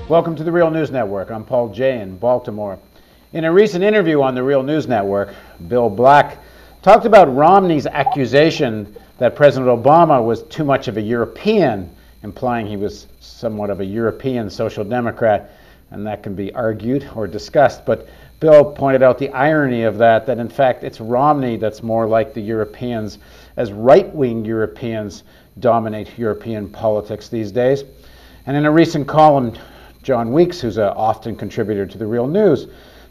Welcome to the Real News Network. I'm Paul Jay in Baltimore. In a recent interview on the Real News Network, Bill Black talked about Romney's accusation that President Obama was too much of a European, implying he was somewhat of a European social democrat, and that can be argued or discussed. But Bill pointed out the irony of that in fact it's Romney that's more like the Europeans, as right-wing Europeans dominate European politics these days. And in a recent column, John Weeks, who's an often contributor to the Real News,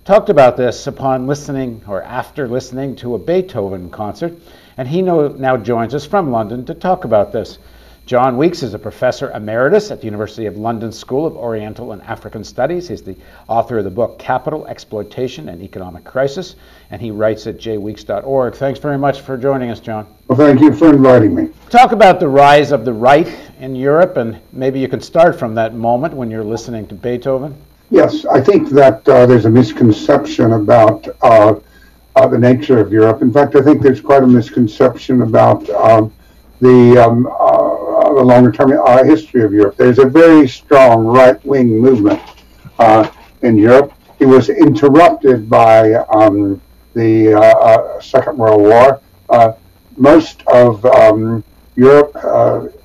talked about this upon listening, or after listening, to a Beethoven concert, and he now joins us from London to talk about this. John Weeks is a professor emeritus at the University of London School of Oriental and African Studies. He's the author of the book Capital, Exploitation, and Economic Crisis, and he writes at jweeks.org. Thanks very much for joining us, John. Well, thank you for inviting me. Talk about the rise of the right in Europe, and maybe you could start from that moment when you're listening to Beethoven. Yes, I think that there's a misconception about the nature of Europe. In fact, I think there's quite a misconception about the longer-term history of Europe. There's a very strong right-wing movement in Europe. It was interrupted by the Second World War. Most of Europe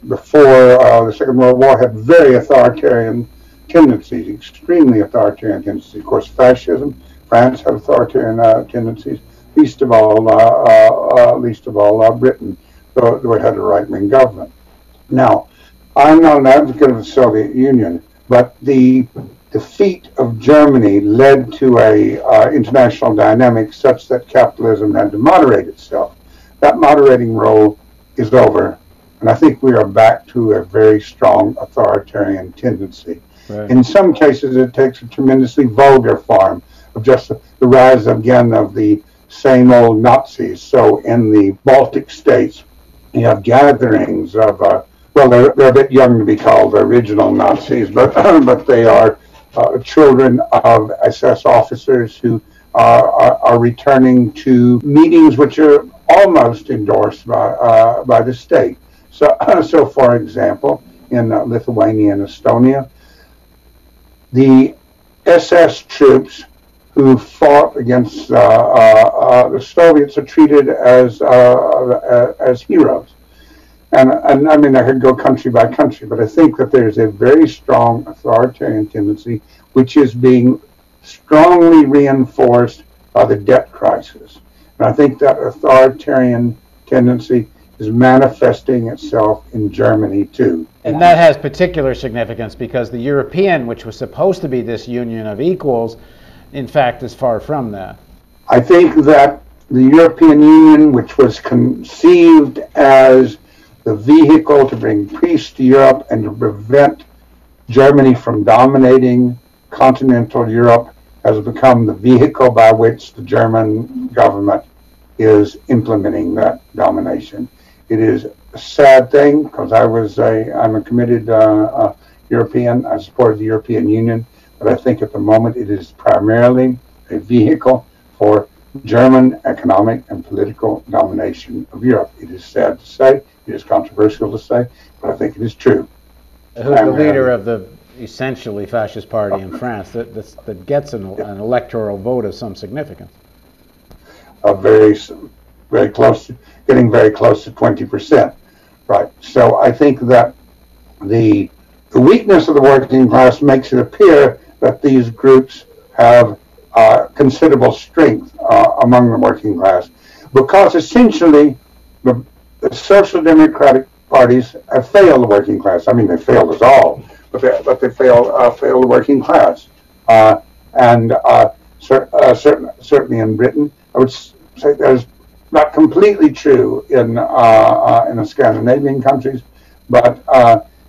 before the Second World War had very authoritarian tendencies, extremely authoritarian tendencies. Of course, fascism. France had authoritarian tendencies. Least of all, Britain, though it had a right-wing government. Now, I'm not an advocate of the Soviet Union, but the defeat of Germany led to a international dynamic such that capitalism had to moderate itself. That moderating role is over, and I think we are back to a very strong authoritarian tendency. Right. In some cases, it takes a tremendously vulgar form of just the rise again of the same old Nazis. So in the Baltic states, you have gatherings of, well, they're a bit young to be called original Nazis, but they are children of SS officers who are returning to meetings which are almost endorsed by the state. So for example, in Lithuania and Estonia, the SS troops who fought against the Soviets are treated as heroes. And I mean, I could go country by country, but I think that there's a very strong authoritarian tendency, which is being strongly reinforced by the debt crisis. And I think that authoritarian tendency is manifesting itself in Germany too. And that has particular significance because the European, which was supposed to be this union of equals, in fact, is far from that. I think that the European Union, which was conceived as the vehicle to bring peace to Europe and to prevent Germany from dominating continental Europe, has become the vehicle by which the German government is implementing that domination. It is a sad thing because I'm a committed European. I support the European Union, but I think at the moment it is primarily a vehicle for German economic and political domination of Europe. It is sad to say, it is controversial to say, but I think it is true. Who's the leader of the essentially fascist party in France that gets an electoral vote of some significance? Very close, getting very close to 20%. Right. So I think that the weakness of the working class makes it appear that these groups have considerable strength among the working class, because essentially the social democratic parties have failed the working class. I mean, they failed us all, but they failed the working class. Certainly in Britain, I would say there's not completely true in the Scandinavian countries, but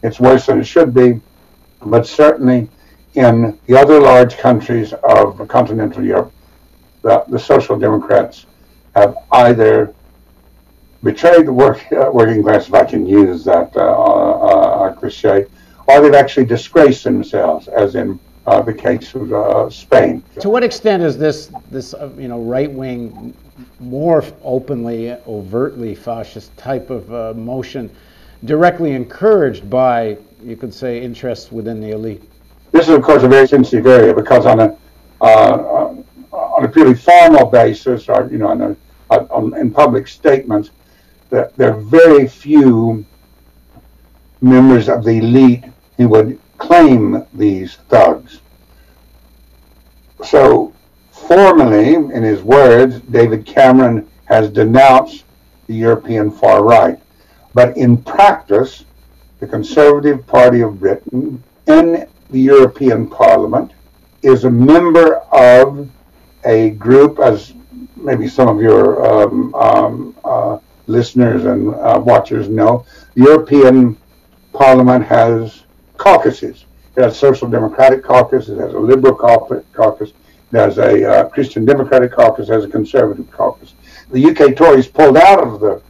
it's worse than it should be. But certainly in the other large countries of continental Europe, the Social Democrats have either betrayed the working class, if I can use that cliche, or they've actually disgraced themselves, as in the case of Spain. To what extent is this right-wing, more openly, overtly fascist type of motion directly encouraged by, you could say, interests within the elite? This is, of course, a very sensitive area because on a purely formal basis, or in public statements, that there are very few members of the elite who would claim these thugs. So, formally, in his words, David Cameron has denounced the European far right. But in practice, the Conservative Party of Britain in the European Parliament is a member of a group, as maybe some of your listeners and watchers know. The European Parliament has caucuses. It has a Social Democratic caucus, it has a Liberal caucus, it has a Christian Democratic caucus, it has a Conservative caucus. The UK Tories pulled out of the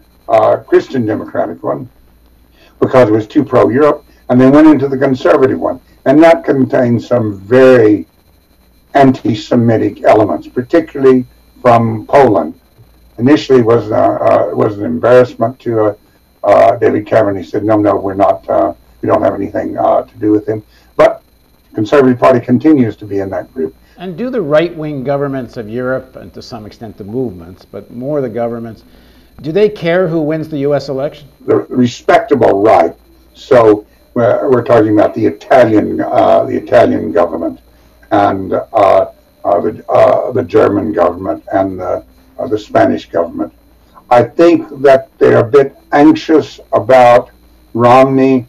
Christian Democratic one because it was too pro-Europe, and they went into the Conservative one. And that contains some very anti-Semitic elements, particularly from Poland. Initially, was an embarrassment to David Cameron. He said, "No, we're not. We don't have anything to do with him." But the Conservative Party continues to be in that group. And do the right-wing governments of Europe, and to some extent the movements, but more the governments, do they care who wins the U.S. election? The respectable right. So we're talking about the Italian government, and the German government, and the Spanish government. I think that they're a bit anxious about Romney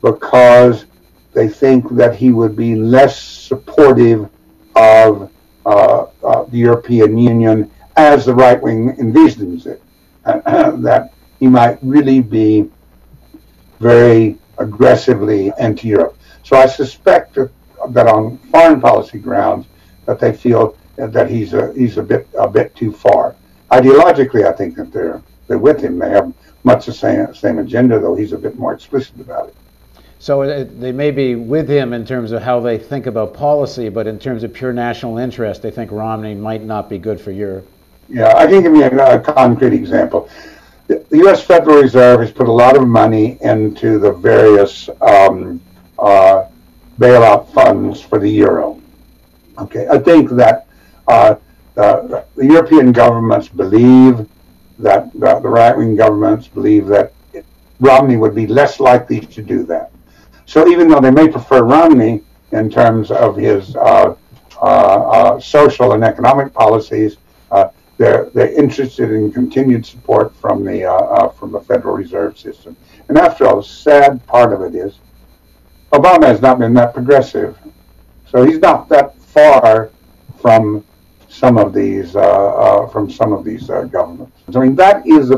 because they think that he would be less supportive of the European Union as the right wing envisions it. That he might really be very aggressively anti-Europe. So I suspect that on foreign policy grounds, that they feel that he's a bit too far. Ideologically, I think that they're with him. They have much the same agenda, though he's a bit more explicit about it. So they may be with him in terms of how they think about policy, but in terms of pure national interest, they think Romney might not be good for Europe. Yeah, I can give you a concrete example. The U.S. Federal Reserve has put a lot of money into the various bailout funds for the euro. Okay, I think that the European governments believe that the right-wing governments believe that Romney would be less likely to do that. So even though they may prefer Romney in terms of his social and economic policies, they're interested in continued support from the Federal Reserve System. And after all, the sad part of it is Obama has not been that progressive, so he's not that far from some of these governments. I mean, that is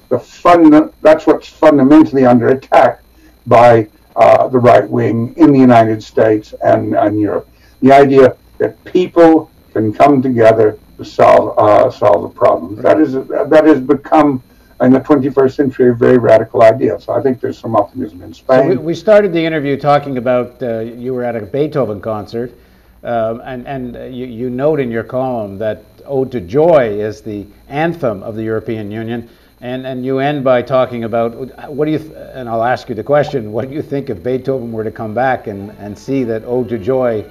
that's what's fundamentally under attack by the right wing in the United States and Europe. The idea that people can come together to solve the problem. That has become, in the 21st century, a very radical idea. So I think there's some optimism in Spain. So we started the interview talking about you were at a Beethoven concert, and you note in your column that Ode to Joy is the anthem of the European Union, and you end by talking about and I'll ask you the question, what do you think if Beethoven were to come back and see that Ode to Joy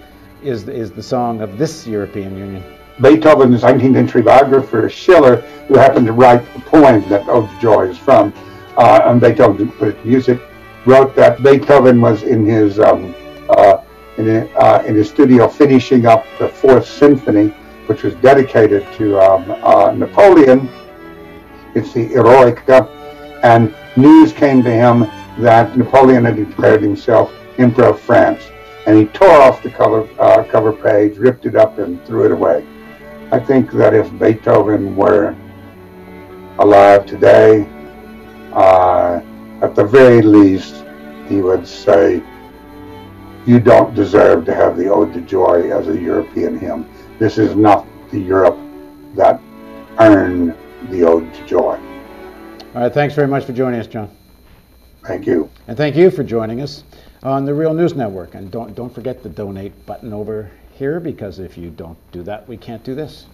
is the song of this European Union? Beethoven's 19th century biographer, Schiller, who happened to write the poem that Ode to Joy is from, and Beethoven put it to music, wrote that Beethoven was in his studio finishing up the Fourth Symphony, which was dedicated to Napoleon. It's the Eroica, and news came to him that Napoleon had declared himself Emperor of France, and he tore off the cover page, ripped it up, and threw it away. I think that if Beethoven were alive today, at the very least, he would say, "You don't deserve to have the Ode to Joy as a European hymn. This is not the Europe that earned the Ode to Joy." All right, thanks very much for joining us, John. Thank you. And thank you for joining us on the Real News Network. And don't forget the donate button over here, because if you don't do that, we can't do this.